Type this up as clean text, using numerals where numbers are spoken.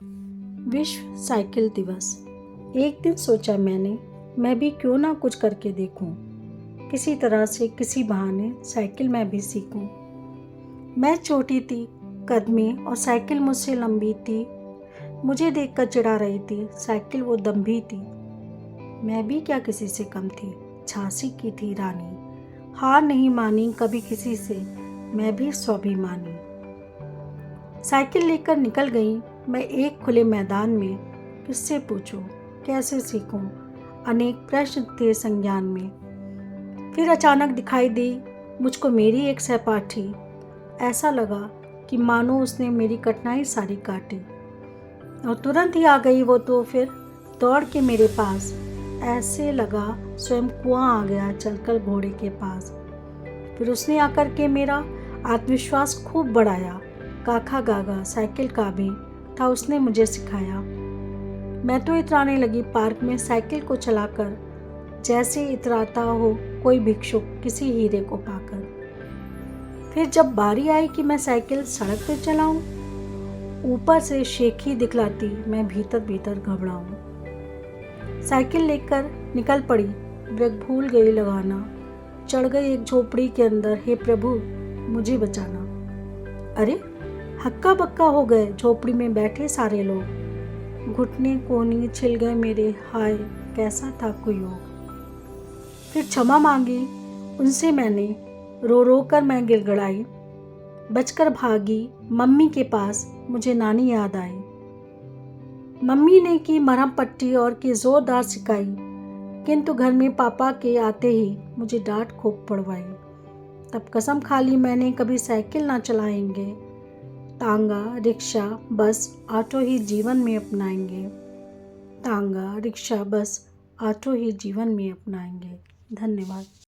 विश्व साइकिल दिवस। एक दिन सोचा मैंने, मैं भी क्यों ना कुछ करके देखूं। किसी तरह से किसी बहाने साइकिल मैं भी सीखूं। मैं छोटी थी कद में और साइकिल मुझसे लंबी थी। मुझे देखकर चिढ़ा रही थी साइकिल, वो दम्भी थी। मैं भी क्या किसी से कम थी, झांसी की थी रानी। हार नहीं मानी कभी किसी से, मैं भी स्वाभिमानी। साइकिल लेकर निकल गई मैं एक खुले मैदान में। किससे पूछूं, कैसे सीखूं, अनेक प्रश्न थे संज्ञान में। फिर अचानक दिखाई दी मुझको मेरी एक सहपाठी। ऐसा लगा कि मानो उसने मेरी कठिनाई सारी काटी। और तुरंत ही आ गई वो तो फिर दौड़ के मेरे पास। ऐसे लगा स्वयं कुआं आ गया चलकर घोड़े के पास। फिर उसने आकर के मेरा आत्मविश्वास खूब बढ़ाया। काका गागा साइकिल का भी था उसने मुझे सिखाया। मैं तो इतराने लगी पार्क में साइकिल को चलाकर, जैसे इतराता हो कोई भिक्षुक किसी हीरे को पाकर। फिर जब बारी आई कि मैं साइकिल सड़क पर चलाऊं, ऊपर से शेखी दिखलाती मैं भीतर भीतर घबराऊं। साइकिल लेकर निकल पड़ी, ब्रेक भूल गई लगाना। चढ़ गई एक झोपड़ी के अंदर, हे प्रभु मुझे बचाना। अरे हक्का बक्का हो गए झोपड़ी में बैठे सारे लोग। घुटने कोहनी छिल गए मेरे, हाय कैसा था कोई योग। फिर क्षमा मांगी उनसे मैंने, रो रो कर मैं गिड़गिड़ाई। बचकर भागी मम्मी के पास, मुझे नानी याद आई। मम्मी ने की मरहम पट्टी और की जोरदार सिकाई, किंतु घर में पापा के आते ही मुझे डांट खूब पड़वाई। तब कसम खा ली मैंने कभी साइकिल ना चलाएंगे। तांगा रिक्शा बस ऑटो ही जीवन में अपनाएंगे। तांगा रिक्शा बस ऑटो ही जीवन में अपनाएंगे। धन्यवाद।